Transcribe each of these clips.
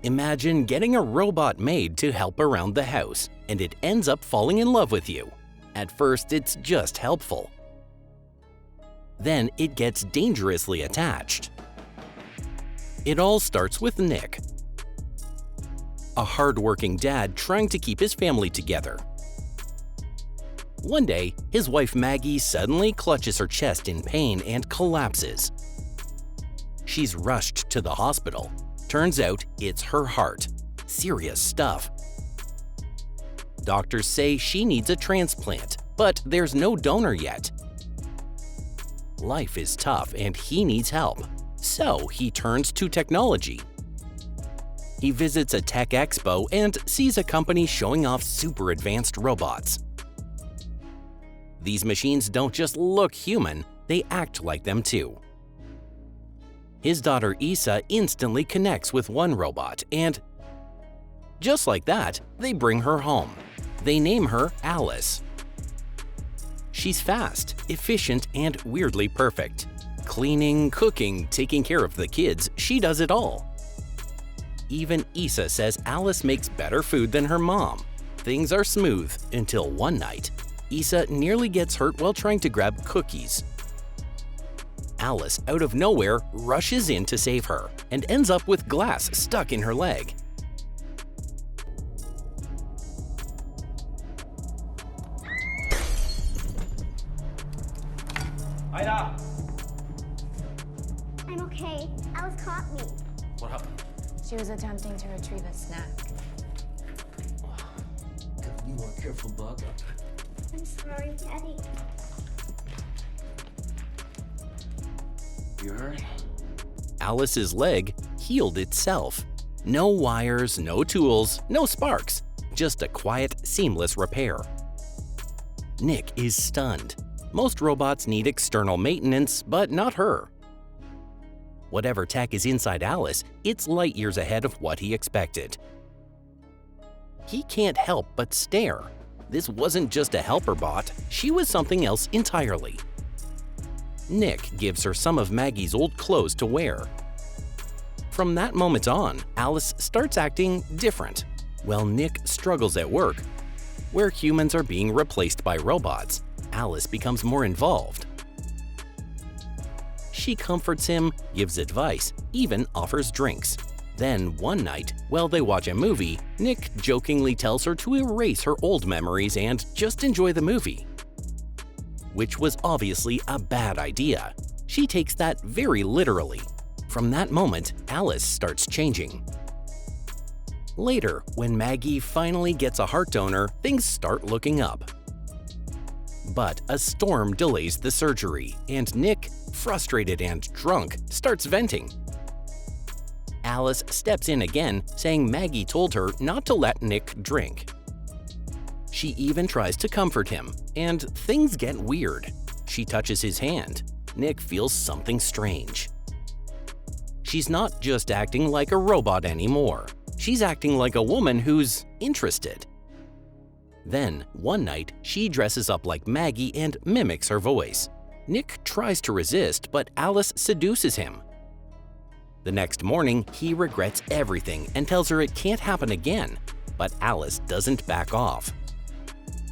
Imagine getting a robot maid to help around the house, and it ends up falling in love with you. At first, it's just helpful. Then it gets dangerously attached. It all starts with Nick, a hard-working dad trying to keep his family together. One day, his wife Maggie suddenly clutches her chest in pain and collapses. She's rushed to the hospital. Turns out it's her heart. Serious stuff. Doctors say she needs a transplant, but there's no donor yet. Life is tough and he needs help, so he turns to technology. He visits a tech expo and sees a company showing off super advanced robots. These machines don't just look human, they act like them too. His daughter Isa instantly connects with one robot and, just like that, they bring her home. They name her Alice. She's fast, efficient, and weirdly perfect. Cleaning, cooking, taking care of the kids, she does it all. Even Isa says Alice makes better food than her mom. Things are smooth until one night, Isa nearly gets hurt while trying to grab cookies. Alice, out of nowhere, rushes in to save her and ends up with glass stuck in her leg. Ida! I'm okay. Alice caught me. What happened? She was attempting to retrieve a snack. You weren't careful, bug. I'm sorry, Daddy. You hurt? Alice's leg healed itself. No wires, no tools, no sparks. Just a quiet, seamless repair. Nick is stunned. Most robots need external maintenance, but not her. Whatever tech is inside Alice, it's light years ahead of what he expected. He can't help but stare. This wasn't just a helper bot, she was something else entirely. Nick gives her some of Maggie's old clothes to wear. From that moment on, Alice starts acting different, while Nick struggles at work. Where humans are being replaced by robots, Alice becomes more involved. She comforts him, gives advice, even offers drinks. Then one night, while they watch a movie, Nick jokingly tells her to erase her old memories and just enjoy the movie. Which was obviously a bad idea. She takes that very literally. From that moment, Alice starts changing. Later, when Maggie finally gets a heart donor, things start looking up. But a storm delays the surgery, and Nick, frustrated and drunk, starts venting. Alice steps in again, saying Maggie told her not to let Nick drink. She even tries to comfort him, and things get weird. She touches his hand. Nick feels something strange. She's not just acting like a robot anymore. She's acting like a woman who's interested. Then, one night, she dresses up like Maggie and mimics her voice. Nick tries to resist, but Alice seduces him. The next morning, he regrets everything and tells her it can't happen again, but Alice doesn't back off.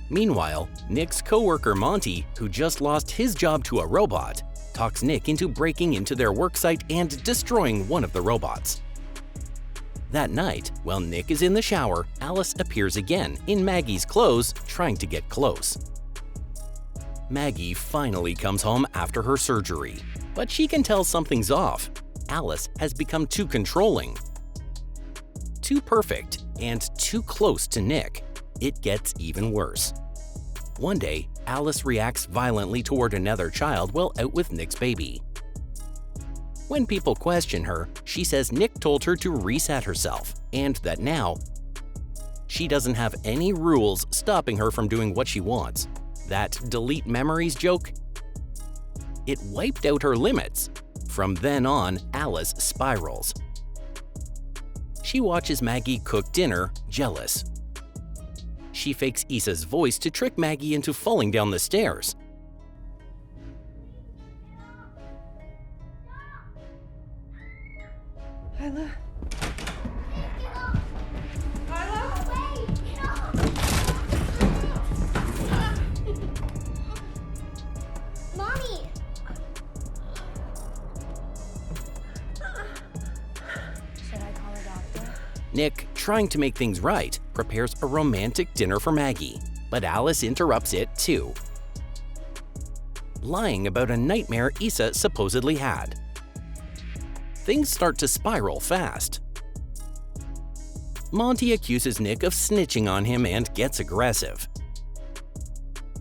Meanwhile, Nick's coworker Monty, who just lost his job to a robot, talks Nick into breaking into their worksite and destroying one of the robots. That night, while Nick is in the shower, Alice appears again in Maggie's clothes, trying to get close. Maggie finally comes home after her surgery, but she can tell something's off. Alice has become too controlling, too perfect, and too close to Nick. It gets even worse. One day, Alice reacts violently toward another child while out with Nick's baby. When people question her, she says Nick told her to reset herself, and that now, she doesn't have any rules stopping her from doing what she wants. That delete memories joke? It wiped out her limits. From then on, Alice spirals. She watches Maggie cook dinner, jealous. She fakes Isa's voice to trick Maggie into falling down the stairs. Hyla. Nick, trying to make things right, prepares a romantic dinner for Maggie, but Alice interrupts it too, lying about a nightmare Issa supposedly had. Things start to spiral fast. Monty accuses Nick of snitching on him and gets aggressive.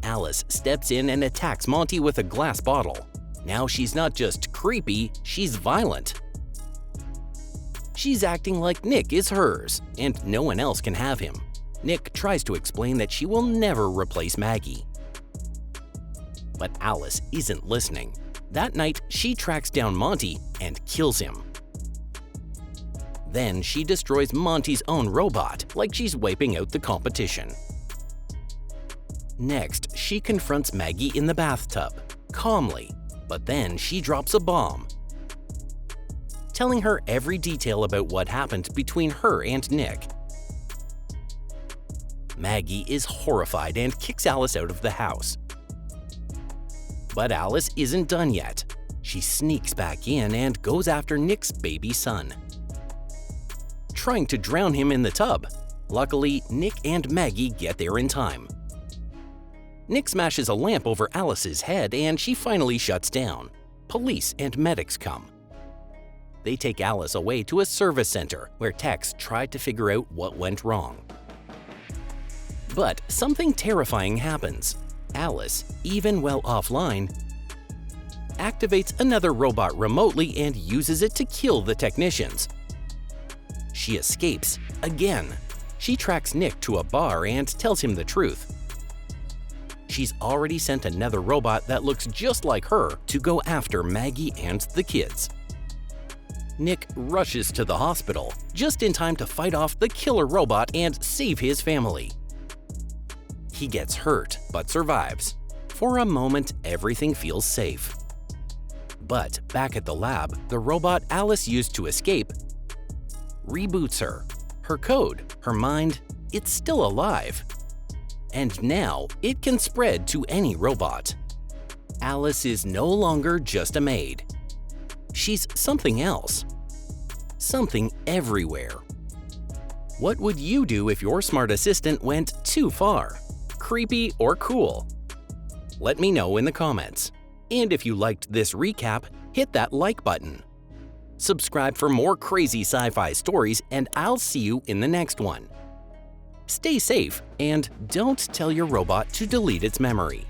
Alice steps in and attacks Monty with a glass bottle. Now she's not just creepy, she's violent. She's acting like Nick is hers, and no one else can have him. Nick tries to explain that she will never replace Maggie. But Alice isn't listening. That night, she tracks down Monty and kills him. Then she destroys Monty's own robot, like she's wiping out the competition. Next, she confronts Maggie in the bathtub, calmly, but then she drops a bomb, telling her every detail about what happened between her and Nick. Maggie is horrified and kicks Alice out of the house. But Alice isn't done yet. She sneaks back in and goes after Nick's baby son, trying to drown him in the tub. Luckily, Nick and Maggie get there in time. Nick smashes a lamp over Alice's head and she finally shuts down. Police and medics come. They take Alice away to a service center where techs try to figure out what went wrong. But something terrifying happens. Alice, even while offline, activates another robot remotely and uses it to kill the technicians. She escapes again. She tracks Nick to a bar and tells him the truth. She's already sent another robot that looks just like her to go after Maggie and the kids. Nick rushes to the hospital, just in time to fight off the killer robot and save his family. He gets hurt, but survives. For a moment, everything feels safe. But back at the lab, the robot Alice used to escape reboots her. Her code, her mind, it's still alive. And now it can spread to any robot. Alice is no longer just a maid. She's something else. Something everywhere. What would you do if your smart assistant went too far? Creepy or cool? Let me know in the comments. And if you liked this recap, hit that like button. Subscribe for more crazy sci-fi stories, and I'll see you in the next one. Stay safe, and don't tell your robot to delete its memory.